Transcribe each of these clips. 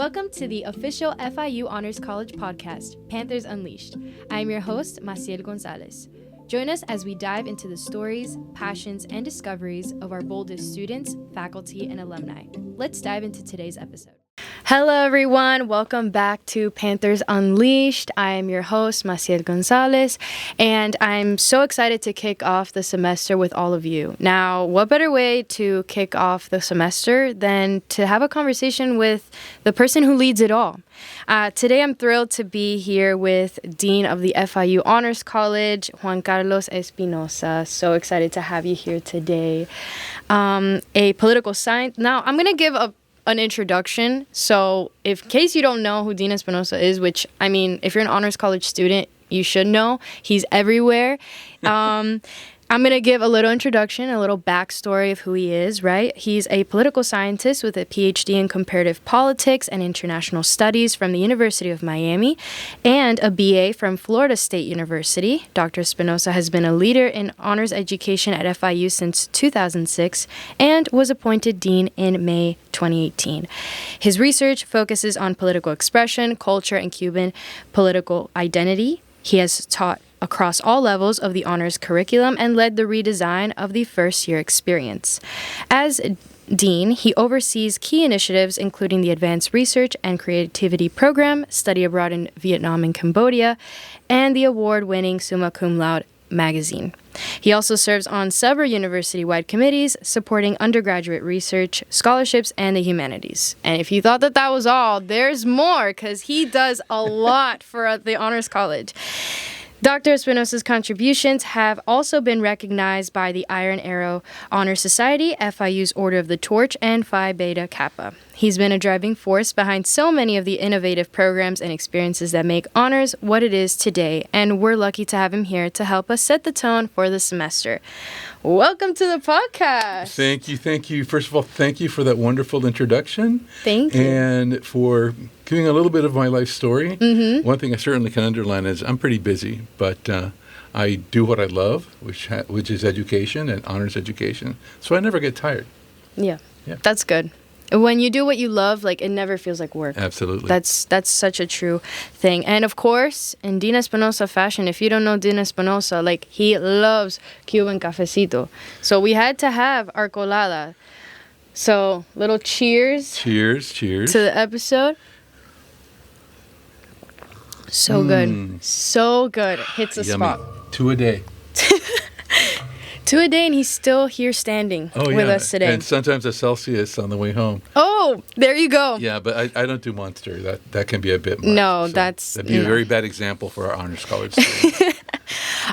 Welcome to the official FIU Honors College podcast, Panthers Unleashed. I am your host, Massiel Gonzalez. Join us as we dive into the stories, passions, and discoveries of our boldest students, faculty, and alumni. Let's dive into today's episode. Hello, everyone. Welcome back to Panthers Unleashed. I am your host, Massiel Gonzalez, and I'm so excited to kick off the semester with all of you. Now, what better way to kick off the semester than to have a conversation with the person who leads it all? Today, I'm thrilled to be here with Dean of the FIU Honors College, Juan Carlos Espinosa. So excited to have you here today. A political science. Now, I'm going to give an introduction. So in case you don't know who Dean Espinosa is, which, I mean, if you're an honors college student, you should know. He's everywhere. I'm going to give a little introduction, a little backstory of who he is, right? He's a political scientist with a PhD in comparative politics and international studies from the University of Miami and a BA from Florida State University. Dr. Espinosa has been a leader in honors education at FIU since 2006 and was appointed dean in May 2018. His research focuses on political expression, culture, and Cuban political identity. He has taught across all levels of the honors curriculum and led the redesign of the first-year experience. As dean, he oversees key initiatives including the Advanced Research and Creativity Program, Study Abroad in Vietnam and Cambodia, and the award-winning Summa Cum Laude magazine. He also serves on several university-wide committees supporting undergraduate research, scholarships, and the humanities. And if you thought that was all, there's more because he does a lot for the Honors College. Dr. Espinosa's contributions have also been recognized by the Iron Arrow Honor Society, FIU's Order of the Torch, and Phi Beta Kappa. He's been a driving force behind so many of the innovative programs and experiences that make honors what it is today, and we're lucky to have him here to help us set the tone for the semester. Welcome to the podcast. Thank you. First of all, thank you for that wonderful introduction. Thank you. And for giving a little bit of my life story. Mm-hmm. One thing I certainly can underline is I'm pretty busy, but I do what I love, which is education and honors education. So I never get tired. Yeah. That's good. When you do what you love, like, it never feels like work. Absolutely. That's such a true thing. And of course, in Dean Espinosa fashion, if you don't know Dean Espinosa, like, he loves Cuban cafecito. So we had to have our colada. So little cheers. Cheers. To the episode. So good. So good. Hits a Yummy. spot. 2 a day. 2 a day, and he's still here standing with us today. And sometimes a Celsius on the way home. Oh, there you go. Yeah, but I don't do Monster. That can be a bit much. No, so that'd be a very bad example for our honors college students.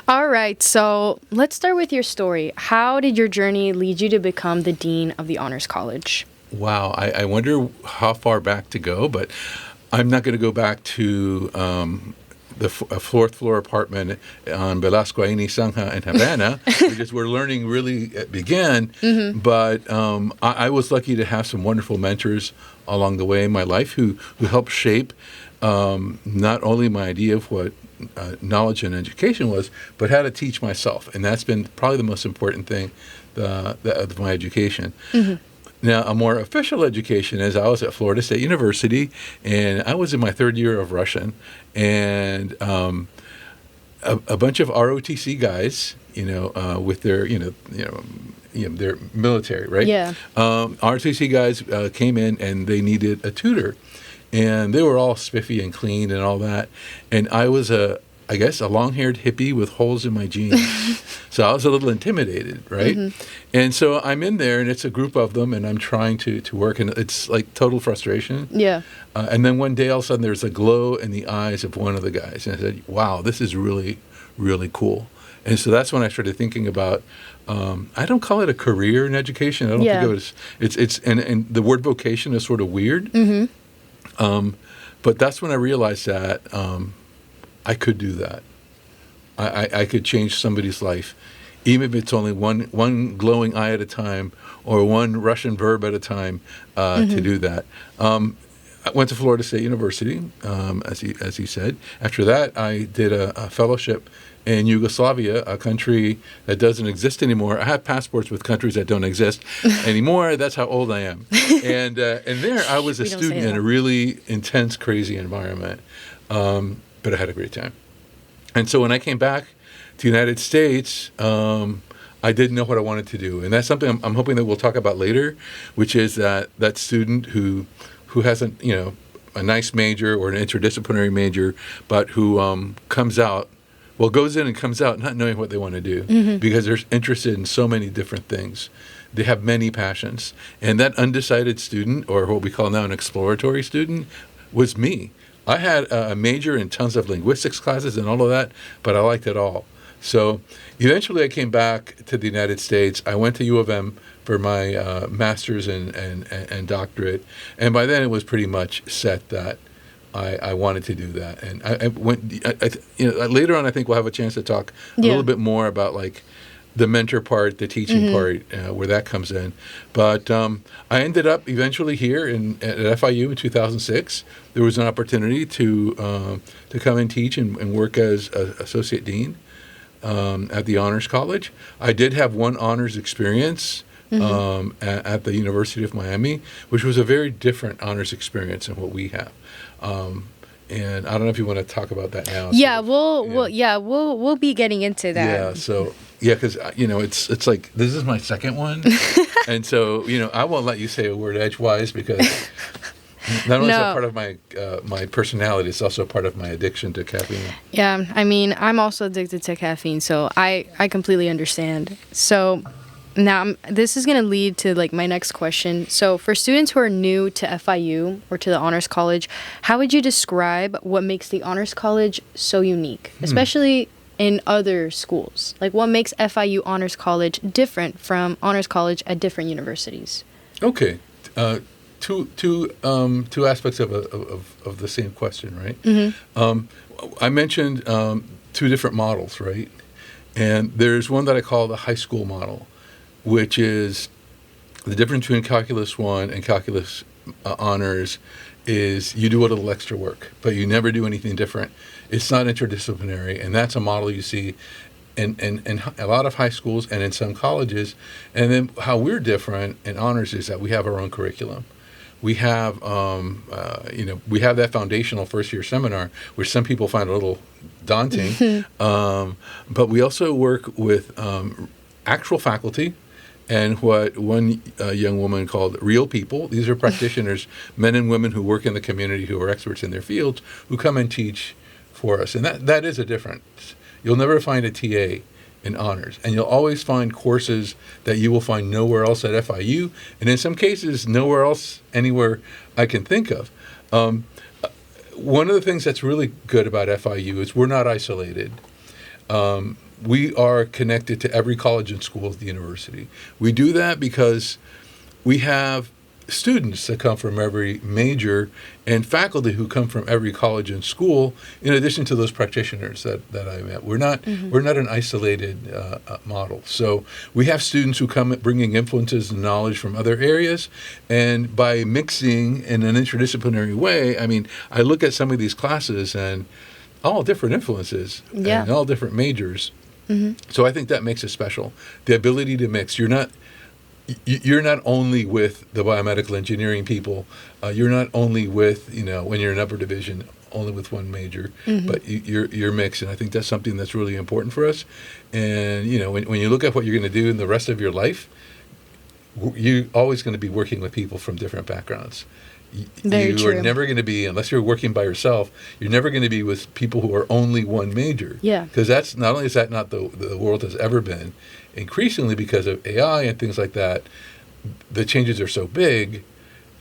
All right, so let's start with your story. How did your journey lead you to become the dean of the Honors College? Wow, I wonder how far back to go, but I'm not going to go back to the fourth floor apartment on Velasco Aini Sangha in Havana, which is where learning really began. Mm-hmm. But I was lucky to have some wonderful mentors along the way in my life who helped shape not only my idea of what knowledge and education was, but how to teach myself. And that's been probably the most important thing of my education. Mm-hmm. Now, a more official education is I was at Florida State University, and I was in my third year of Russian, and a bunch of ROTC guys, with their, their military, right? Yeah. ROTC guys came in, and they needed a tutor, and they were all spiffy and clean and all that, and I was a long-haired hippie with holes in my jeans. So I was a little intimidated, right? Mm-hmm. And so I'm in there, and it's a group of them, and I'm trying to work, and it's like total frustration. Yeah. And then one day, all of a sudden, there's a glow in the eyes of one of the guys. And I said, wow, this is really, really cool. And so that's when I started thinking about, I don't call it a career in education. I don't think of it as, and the word vocation is sort of weird. Mm-hmm. But that's when I realized that I could do that. I could change somebody's life, even if it's only one glowing eye at a time or one Russian verb at a time to do that. I went to Florida State University, as you said. After that, I did a fellowship in Yugoslavia, a country that doesn't exist anymore. I have passports with countries that don't exist anymore. That's how old I am. And there, I was a student in a really intense, crazy environment. But I had a great time. And so when I came back to the United States, I didn't know what I wanted to do. And that's something I'm hoping that we'll talk about later, which is that student who hasn't, a nice major or an interdisciplinary major, but who goes in and comes out not knowing what they want to do because they're interested in so many different things. They have many passions. And that undecided student, or what we call now an exploratory student, was me. I had a major in tons of linguistics classes and all of that, but I liked it all. So eventually I came back to the United States. I went to U of M for my master's and doctorate. And by then it was pretty much set that I wanted to do that. And I went, later on I think we'll have a chance to talk a little bit more about like the mentor part, the teaching part, where that comes in. But I ended up eventually here at FIU in 2006. There was an opportunity to come and teach and work as associate dean at the Honors College. I did have one honors experience at the University of Miami, which was a very different honors experience than what we have. And I don't know if you want to talk about that now. Yeah, we'll be getting into that. Yeah, so because it's like this is my second one, and so I won't let you say a word edgewise because not only is that part of my personality, it's also part of my addiction to caffeine. Yeah, I mean, I'm also addicted to caffeine, so I completely understand. So now this is going to lead to like my next question. So for students who are new to FIU or to the Honors College, how would you describe what makes the Honors College so unique, especially in other schools? Like what makes FIU Honors College different from Honors College at different universities? Okay. Two aspects of the same question, right? I mentioned two different models, right? And there's one that I call the high school model, which is the difference between Calculus 1 and Calculus Honors is you do a little extra work, but you never do anything different. It's not interdisciplinary, and that's a model you see in a lot of high schools and in some colleges. And then how we're different in honors is that we have our own curriculum. We have, we have that foundational first-year seminar, which some people find a little daunting. But we also work with actual faculty and what one young woman called real people. These are practitioners, men and women who work in the community who are experts in their fields, who come and teach for us. And that is a difference. You'll never find a TA in honors, and you'll always find courses that you will find nowhere else at FIU, and in some cases nowhere else anywhere I can think of. One of the things that's really good about FIU is we're not isolated. We are connected to every college and school at the university. We do that because we have students that come from every major and faculty who come from every college and school, in addition to those practitioners that I met. We're not an isolated model. So we have students who come bringing influences and knowledge from other areas, and by mixing in an interdisciplinary way, I mean, I look at some of these classes and all different influences and all different majors. So I think that makes it special. The ability to mix. You're not only with the biomedical engineering people. You're not only with, when you're in upper division, only with one major, but you're mixed. And I think that's something that's really important for us. And, when you look at what you're going to do in the rest of your life, you're always going to be working with people from different backgrounds. You are never going to be, unless you're working by yourself, you're never going to be with people who are only one major. Yeah. Because that's not only is that not the world has ever been, increasingly because of AI and things like that, the changes are so big,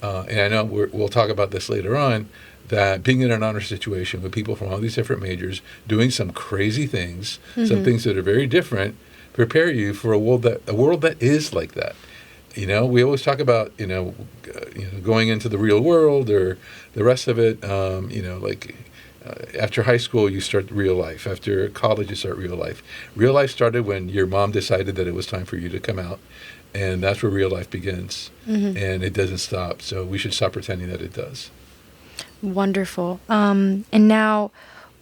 and I know we'll talk about this later on, that being in an honor situation with people from all these different majors doing some crazy things, some things that are very different, prepare you for a world that is like that. We always talk about, going into the real world or the rest of it, after high school, you start real life. After college, you start real life. Real life started when your mom decided that it was time for you to come out, and that's where real life begins, and it doesn't stop. So we should stop pretending that it does. Wonderful. And now,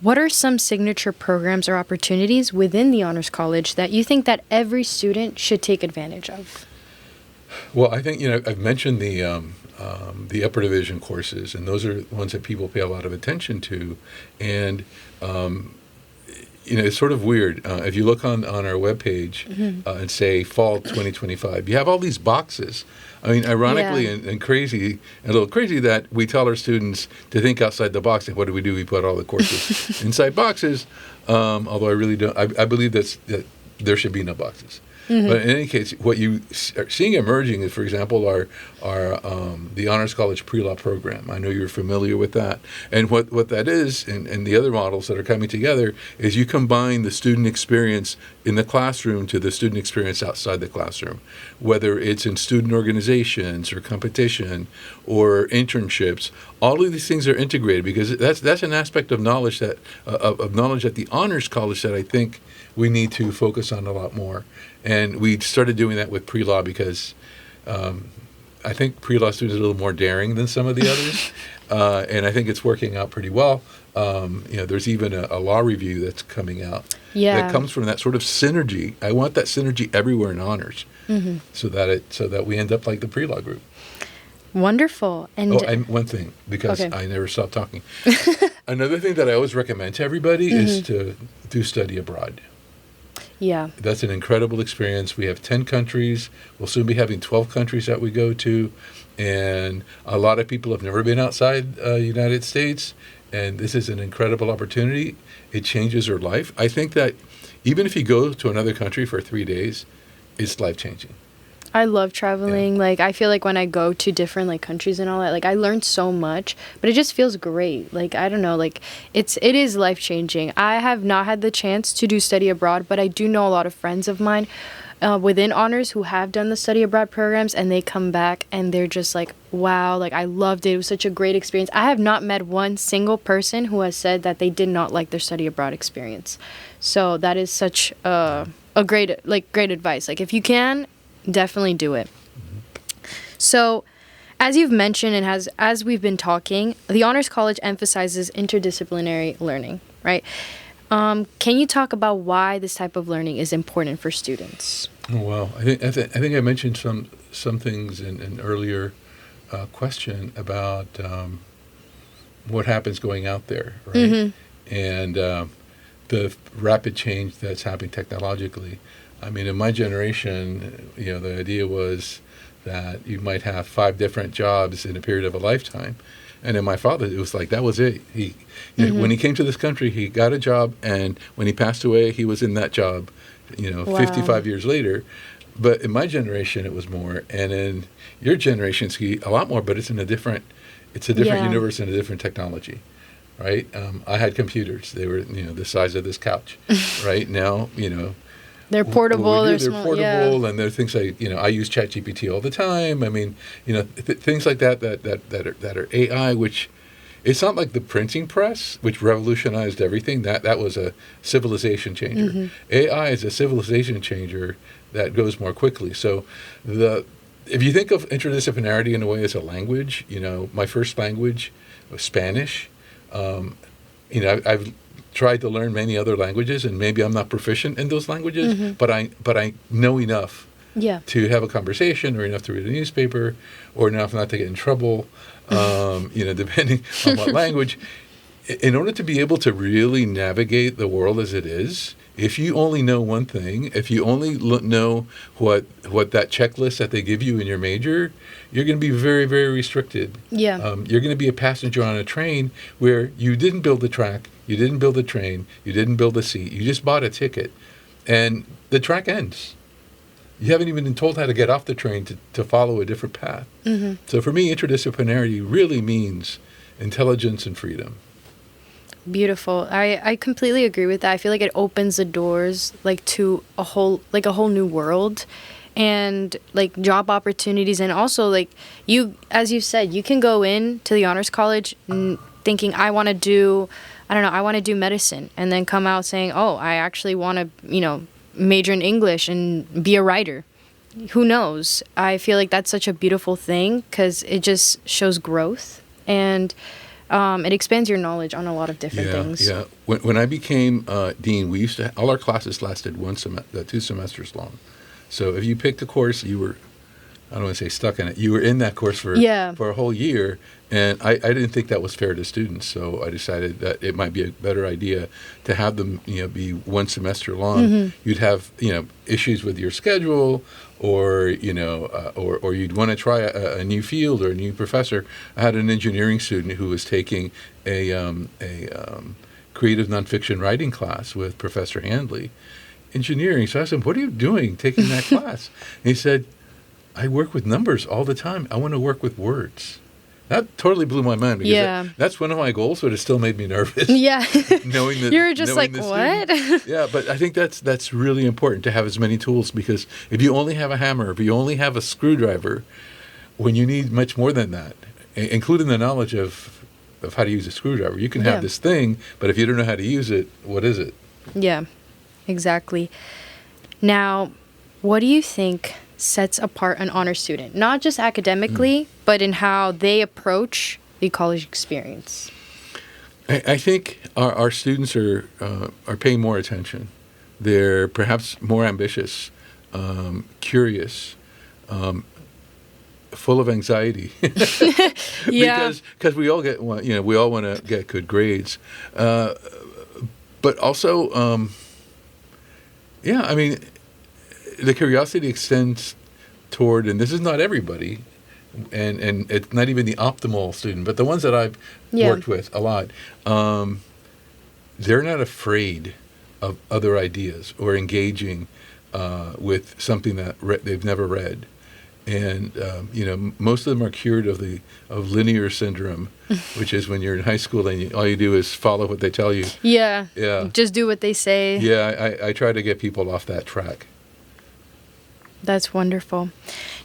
what are some signature programs or opportunities within the Honors College that you think that every student should take advantage of? Well, I think, I've mentioned the upper division courses, and those are ones that people pay a lot of attention to. And, it's sort of weird. If you look on our webpage and say fall 2025, you have all these boxes. I mean, ironically and crazy, a little crazy that we tell our students to think outside the box. And what do? We put all the courses inside boxes. Although I really don't. I believe that there should be no boxes. But in any case, what you are seeing emerging is, for example, the Honors College pre-law program. I know you're familiar with that. And what that is, and the other models that are coming together, is you combine the student experience in the classroom to the student experience outside the classroom, whether it's in student organizations or competition or internships. All of these things are integrated because that's an aspect of knowledge that at the Honors College that I think we need to focus on a lot more. And we started doing that with pre-law because I think pre-law students are a little more daring than some of the others. And I think it's working out pretty well. There's even a law review that's coming out that comes from that sort of synergy. I want that synergy everywhere in honors so that we end up like the pre-law group. Wonderful. And one thing, because I never stop talking. Another thing that I always recommend to everybody is to do study abroad. Yeah. That's an incredible experience. We have 10 countries. We'll soon be having 12 countries that we go to. And a lot of people have never been outside the United States. And this is an incredible opportunity. It changes their life. I think that even if you go to another country for 3 days, it's life-changing. I love traveling. Like, I feel like when I go to different like countries and all that, like I learned so much, but it just feels great. Like, I don't know, like it is life-changing. I have not had the chance to do study abroad, but I do know a lot of friends of mine within honors who have done the study abroad programs, and they come back and they're just like, wow, like I loved it. It was such a great experience. I have not met one single person who has said that they did not like their study abroad experience. So that is such a great advice. Like, if you can, definitely do it. So, as you've mentioned and as we've been talking, the Honors College emphasizes interdisciplinary learning, right? Can you talk about why this type of learning is important for students? Well, I think I mentioned some things in an earlier question about what happens going out there, right? And the rapid change that's happening technologically. I mean, in my generation, the idea was that you might have 5 different jobs in a period of a lifetime. And in my father, it was like, that was it. When he came to this country, he got a job, and when he passed away, he was in that job, Wow. 55 years later. But in my generation, it was more. And in your generation, it's a lot more, but it's a different universe and a different technology, right? I had computers. They were, the size of this couch, right? Now, they're portable. They're portable, and there are things like I use ChatGPT all the time. I mean, things like that are AI, which it's not like the printing press, which revolutionized everything. That was a civilization changer. AI is a civilization changer that goes more quickly. So if you think of interdisciplinarity in a way as a language, my first language was Spanish. I've tried to learn many other languages, and maybe I'm not proficient in those languages, but I know enough to have a conversation, or enough to read a newspaper, or enough not to get in trouble, depending on what language. In order to be able to really navigate the world as it is, if you only know one thing, if you only know what that checklist that they give you in your major, you're going to be very, very restricted. Yeah. You're going to be a passenger on a train where you didn't build the track, you didn't build the train, you didn't build the seat, you just bought a ticket, and the track ends. You haven't even been told how to get off the train to follow a different path. So for me, interdisciplinarity really means intelligence and freedom. Beautiful. I completely agree with that. I feel like it opens the doors to a whole new world, and job opportunities, and also as you said, you can go in to the Honors College thinking I want to do medicine, and then come out saying, oh, I actually want to major in English and be a writer. Who knows? I feel like that's such a beautiful thing because it just shows growth. And It expands your knowledge on a lot of different things. Yeah. When I became dean, we used to all our classes lasted 2 semesters long. So if you picked a course, you were, I don't want to say stuck in it. You were in that course for a whole year, and I didn't think that was fair to students. So I decided that it might be a better idea to have them, be 1 semester long. You'd have, issues with your schedule, or or you'd want to try a new field or a new professor. I had an engineering student who was taking a creative nonfiction writing class with Professor Handley, engineering. So I asked him, "What are you doing taking that class?" And he said, "I work with numbers all the time. I want to work with words." That totally blew my mind, because that's one of my goals, but it still made me nervous. Yeah. Knowing that You're just like, what? Yeah, but I think that's really important to have as many tools, because if you only have a hammer, if you only have a screwdriver, when you need much more than that, including the knowledge of how to use a screwdriver, you can have this thing, but if you don't know how to use it, what is it? Yeah, exactly. Now, what do you think sets apart an honor student, not just academically, but in how they approach the college experience? I think our students are paying more attention. They're perhaps more ambitious, curious, full of anxiety. Because we all get we all want to get good grades, but also the curiosity extends toward, and this is not everybody, and it's not even the optimal student, but the ones that I've worked with a lot, they're not afraid of other ideas or engaging with something that they've never read. And most of them are cured of linear syndrome, which is when you're in high school and all you do is follow what they tell you. Yeah. Yeah. Just do what they say. Yeah, I try to get people off that track. That's wonderful.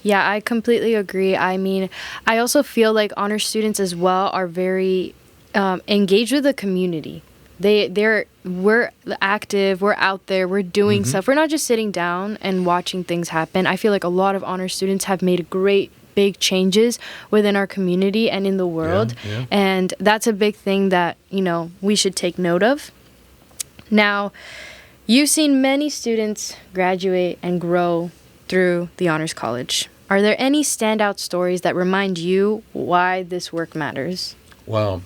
Yeah, I completely agree. I mean, I also feel like honor students as well are very engaged with the community. We're active, we're out there, we're doing stuff. We're not just sitting down and watching things happen. I feel like a lot of honor students have made great big changes within our community and in the world. Yeah. And that's a big thing that, we should take note of. Now, you've seen many students graduate and grow through the Honors College. Are there any standout stories that remind you why this work matters? Wow.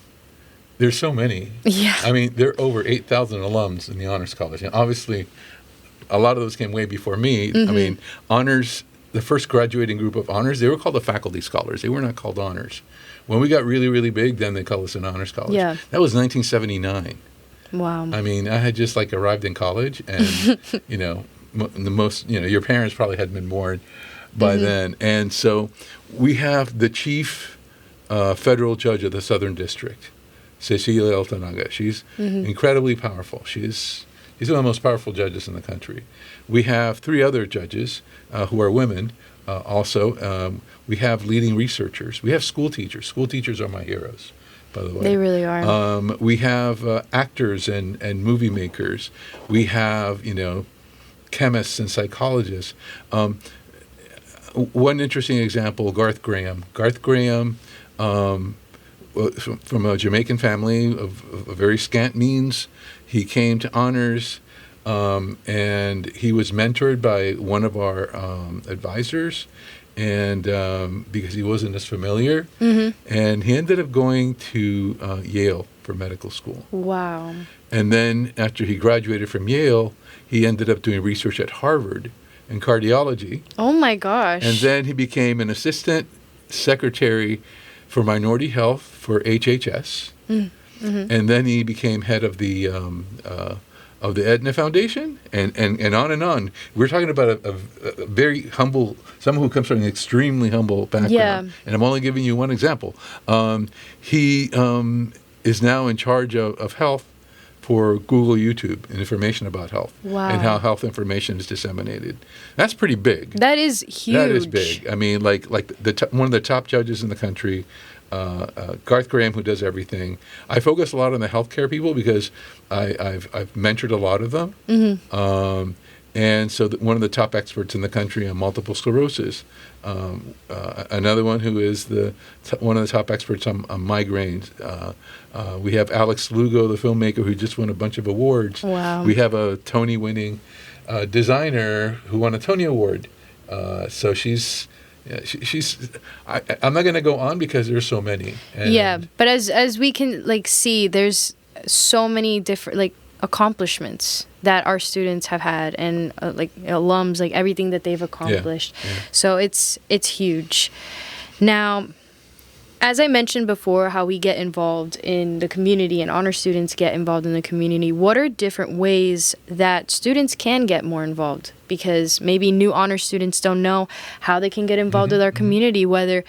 There's so many. Yeah. I mean, there are over 8,000 alums in the Honors College. And obviously, a lot of those came way before me. I mean, Honors, the first graduating group of Honors, they were called the Faculty Scholars. They were not called Honors. When we got really, really big, then they called us an Honors College. Yeah. That was 1979. Wow. I mean, I had just arrived in college, and, the most, your parents probably hadn't been born by then. And so we have the chief federal judge of the Southern District, Cecilia Altanaga. She's incredibly powerful. She's one of the most powerful judges in the country. We have 3 other judges who are women also. We have leading researchers. We have school teachers. School teachers are my heroes, by the way. They really are. We have actors and movie makers. We have, chemists and psychologists. One interesting example, Garth Graham. Garth Graham, from a Jamaican family of very scant means, he came to Honors, and he was mentored by one of our advisors, and because he wasn't as familiar, and he ended up going to Yale for medical school. Wow. And then after he graduated from Yale, he ended up doing research at Harvard in cardiology. Oh my gosh. And then he became an assistant secretary for minority health for HHS. And then he became head of the Aetna Foundation, and on and on. We're talking about a very humble, someone who comes from an extremely humble background. Yeah. And I'm only giving you one example. He is now in charge of health for Google YouTube and information about health. Wow. And how health information is disseminated. That's pretty big. That is huge. That is big. I mean, like one of the top judges in the country, Garth Graham, who does everything. I focus a lot on the healthcare people because I've mentored a lot of them. And so one of the top experts in the country on multiple sclerosis. Another one who is one of the top experts on migraines. We have Alex Lugo, the filmmaker, who just won a bunch of awards. Wow. We have a Tony-winning designer who won a Tony Award. So she's I'm not going to go on because there's so many. And but as we can like see, there's so many different like accomplishments that our students have had, and alums, like everything that they've accomplished. Yeah. So it's huge. Now, as I mentioned before, how we get involved in the community and honor students get involved in the community, what are different ways that students can get more involved? Because maybe new honor students don't know how they can get involved with our community, whether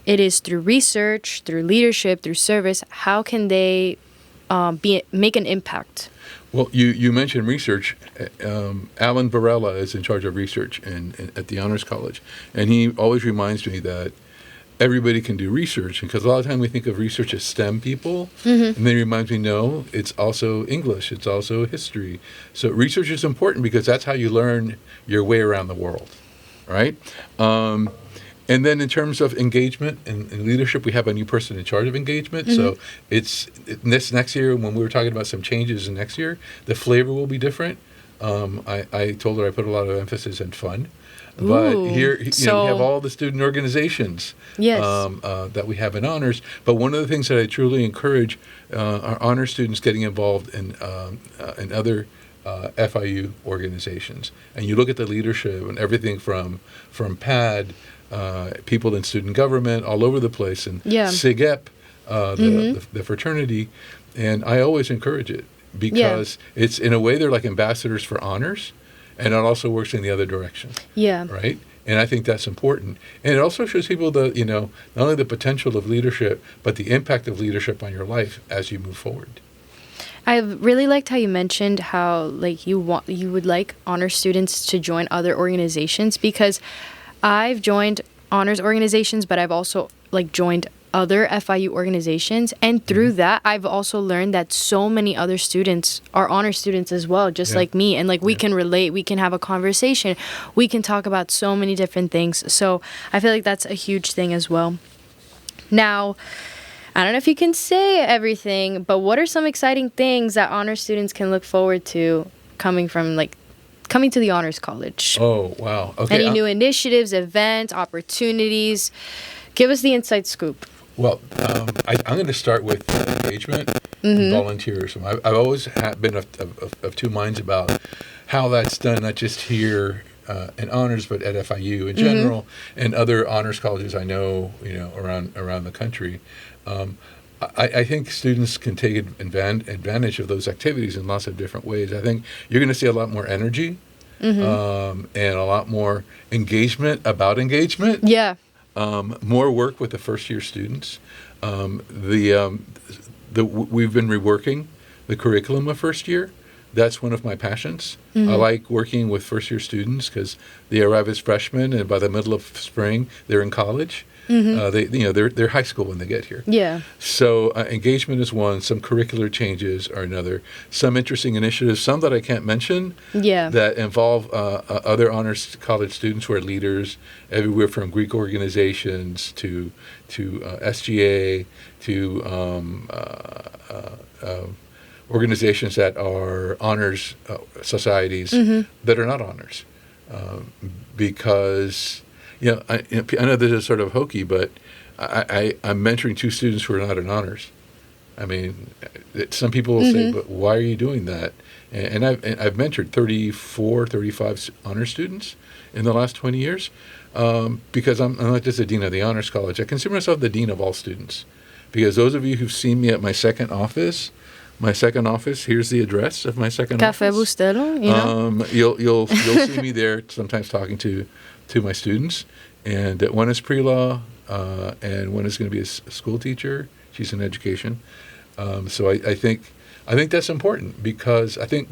it is through research, through leadership, through service. How can they make an impact? Well, you mentioned research. Alan Varela is in charge of research at the Honors College, and he always reminds me that everybody can do research, because a lot of time we think of research as STEM people, and then he reminds me, no, it's also English, it's also history. So research is important because that's how you learn your way around the world, right? And then in terms of engagement and leadership, we have a new person in charge of engagement. So this next year, when we were talking about some changes in next year, the flavor will be different. I told her I put a lot of emphasis on fun. But here, we have all the student organizations that we have in honors. But one of the things that I truly encourage are honor students getting involved in other FIU organizations. And you look at the leadership and everything from PAD, people in student government all over the place, and SIGEP, the fraternity. And I always encourage it because it's, in a way, they're like ambassadors for honors. And it also works in the other direction. Yeah. Right? And I think that's important. And it also shows people not only the potential of leadership, but the impact of leadership on your life as you move forward. I really liked how you mentioned how you would like honor students to join other organizations, because I've joined honors organizations, but I've also joined other FIU organizations, and through that I've also learned that so many other students are honor students as well, just like me, and we can relate, we can have a conversation, we can talk about so many different things. So I feel like that's a huge thing as well. Now, I don't know if you can say everything, but what are some exciting things that honor students can look forward to coming to the Honors College? Oh, wow. Okay. Any new initiatives, events, opportunities? Give us the inside scoop. Well, I'm going to start with engagement and volunteerism. I've always been of two minds about how that's done, not just here in honors, but at FIU in general, and other honors colleges I know, around the country. I think students can take advantage of those activities in lots of different ways. I think you're going to see a lot more energy and a lot more engagement about engagement. Yeah. More work with the first-year students. We've been reworking the curriculum of first year. That's one of my passions. I like working with first-year students because they arrive as freshmen, and by the middle of spring, they're in college. They're high school when they get here. Yeah. So engagement is one. Some curricular changes are another. Some interesting initiatives, some that I can't mention. Yeah. That involve other honors college students who are leaders, everywhere from Greek organizations to SGA to organizations that are honors societies that are not honors, because. I know this is sort of hokey, but I'm mentoring two students who are not in honors. I mean, some people will say, but why are you doing that? And I've mentored 35 honor students in the last 20 years because I'm not just the dean of the Honors College. I consider myself the dean of all students, because those of you who've seen me at my second office, here's the address of my second office. Café Bustelo, you'll see me there sometimes talking to my students, and one is pre-law, and one is going to be a school teacher. She's in education. So I think that's important, because I think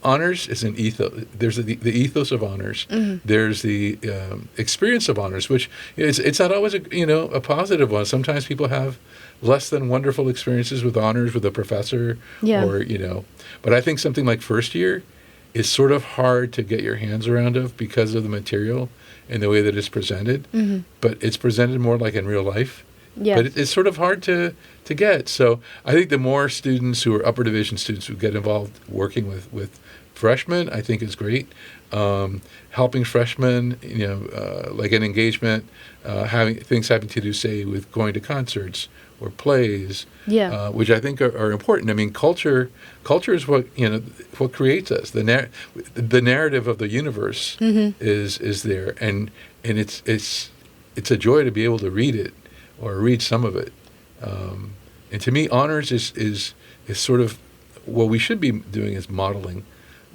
honors is an ethos. There's the ethos of honors. There's the experience of honors, which it's not always a positive one. Sometimes people have less than wonderful experiences with honors with a professor, or but I think something like first year is sort of hard to get your hands around of because of the material and the way that it's presented. But it's presented more like in real life. Yeah. But it's sort of hard to get. So I think the more students who are upper division students who get involved working with freshmen, I think is great. Helping freshmen, like an engagement, having to do, say, with going to concerts or plays, which I think are important. I mean, culture is what what creates us. The narrative of the universe is there, and it's a joy to be able to read it or read some of it. And to me, honors is sort of what we should be doing, is modeling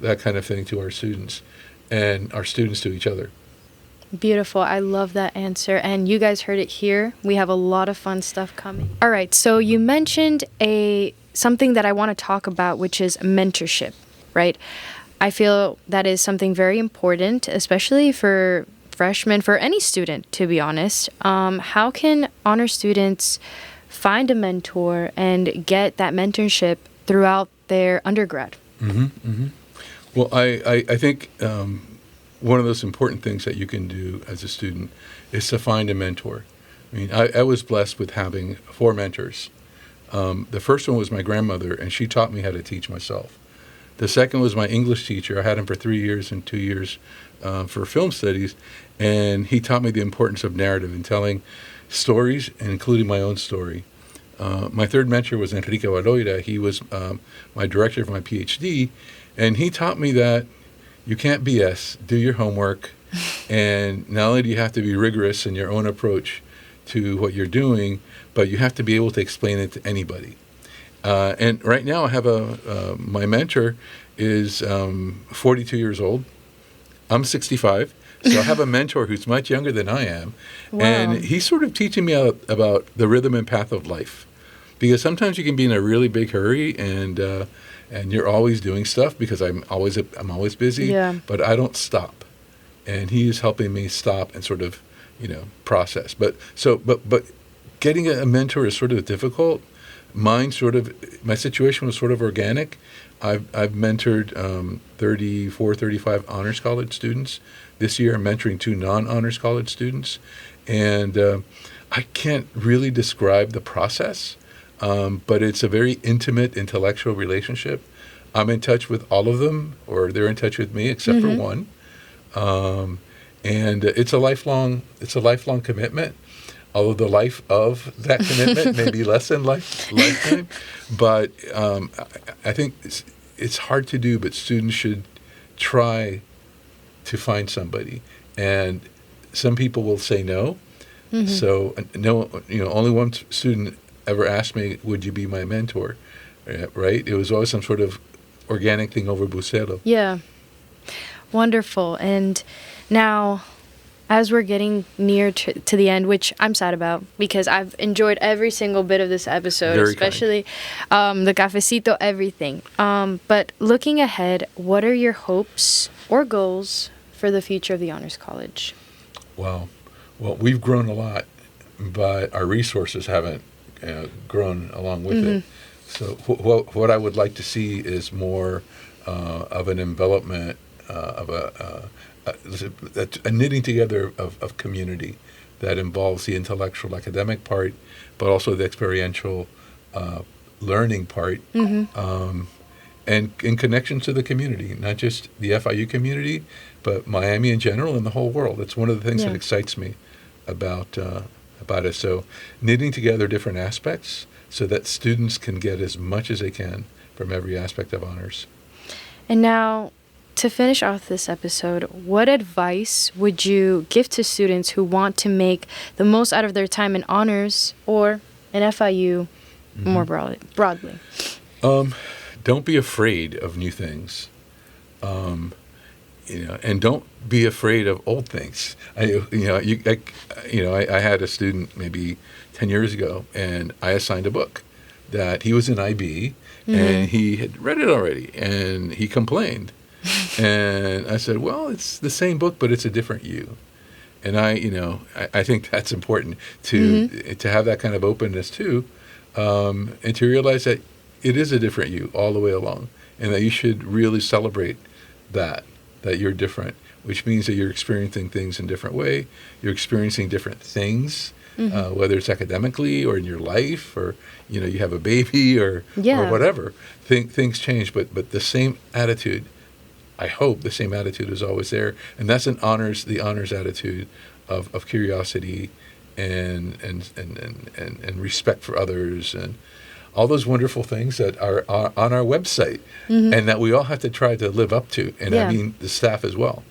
that kind of thing to our students and our students to each other. Beautiful. I love that answer. And you guys heard it here. We have a lot of fun stuff coming. All right. So you mentioned something that I want to talk about, which is mentorship, right? I feel that is something very important, especially for freshmen, for any student, to be honest. How can honor students find a mentor and get that mentorship throughout their undergrad? Well, I think one of those important things that you can do as a student is to find a mentor. I mean, I was blessed with having 4 mentors. The first one was my grandmother, and she taught me how to teach myself. The second was my English teacher. I had him for 3 years and 2 years for film studies, and he taught me the importance of narrative and telling stories, and including my own story. My third mentor was Enrique Valoira. He was my director of my PhD, and he taught me that you can't BS, do your homework, and not only do you have to be rigorous in your own approach to what you're doing, but you have to be able to explain it to anybody. And right now I have my mentor is 42 years old. I'm 65. So I have a mentor who's much younger than I am. Wow. And he's sort of teaching me about the rhythm and path of life. Because sometimes you can be in a really big hurry and you're always doing stuff, because I'm always busy, but I don't stop. And he is helping me stop and sort of, process. But getting a mentor is sort of difficult. My situation was sort of organic. I've mentored 35 honors college students. This year I'm mentoring 2 non-honors college students. And I can't really describe the process, but it's a very intimate intellectual relationship. I'm in touch with all of them, or they're in touch with me, except for one. And it's a lifelong commitment. Although the life of that commitment may be less than lifetime, but I think it's hard to do. But students should try to find somebody, and some people will say no. So no, only one student ever asked me, "Would you be my mentor?" Right? It was always some sort of organic thing over Bucero. Yeah, wonderful. And now, as we're getting near to the end, which I'm sad about because I've enjoyed every single bit of this episode, Very especially the cafecito, everything. But looking ahead, what are your hopes or goals for the future of the Honors College? Wow. Well, we've grown a lot, but our resources haven't grown along with it. So what I would like to see is more of an envelopment of a knitting together of community that involves the intellectual academic part, but also the experiential learning part, and in connection to the community, not just the FIU community, but Miami in general and the whole world. It's one of the things that excites me about it. So knitting together different aspects so that students can get as much as they can from every aspect of honors. And now, to finish off this episode, what advice would you give to students who want to make the most out of their time in honors or in FIU more broadly? Don't be afraid of new things, and don't be afraid of old things. I had a student maybe 10 years ago, and I assigned a book that he was in IB, and he had read it already, and he complained. And I said, well, it's the same book, but it's a different you. And I think that's important to have that kind of openness too, and to realize that it is a different you all the way along, and that you should really celebrate that you're different, which means that you're experiencing things in a different way. You're experiencing different things, whether it's academically or in your life, or you have a baby or whatever. Things change, but the same attitude. I hope the same attitude is always there, and that's the honors attitude of curiosity and respect for others and all those wonderful things that are on our website, and that we all have to try to live up to, and I mean the staff as well.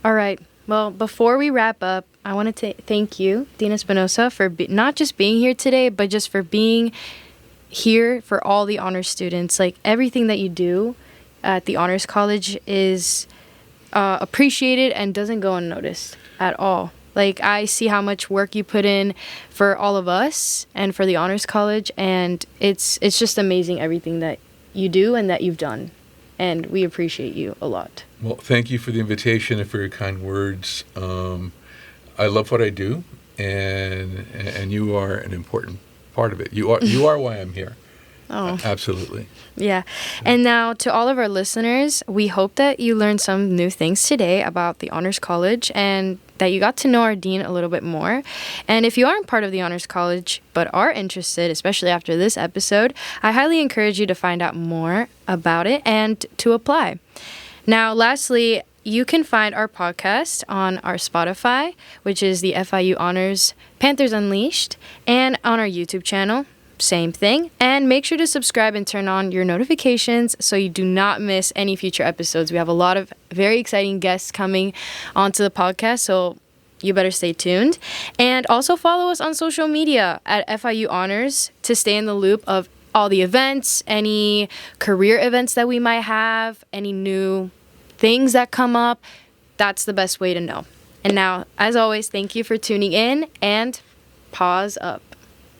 All right. Well, before we wrap up, I want to thank you, Dean Espinosa, for not just being here today, but just for being here for all the honors students. Like, everything that you do at the Honors College is appreciated and doesn't go unnoticed at all. Like, I see how much work you put in for all of us and for the Honors College, and it's just amazing everything that you do and that you've done, and we appreciate you a lot. Well, thank you for the invitation and for your kind words. I love what I do, and you are an important part of it. You are why I'm here. Oh, absolutely. Yeah. And now, to all of our listeners, we hope that you learned some new things today about the Honors College and that you got to know our dean a little bit more. And if you aren't part of the Honors College but are interested, especially after this episode, I highly encourage you to find out more about it and to apply. Now, lastly, you can find our podcast on our Spotify, which is the FIU Honors Panthers Unleashed, and on our YouTube channel. Same thing. And make sure to subscribe and turn on your notifications so you do not miss any future episodes. We have a lot of very exciting guests coming onto the podcast, so you better stay tuned. And also follow us on social media at FIU Honors to stay in the loop of all the events, any career events that we might have, any new things that come up. That's the best way to know. And now, as always, thank you for tuning in, and pause up.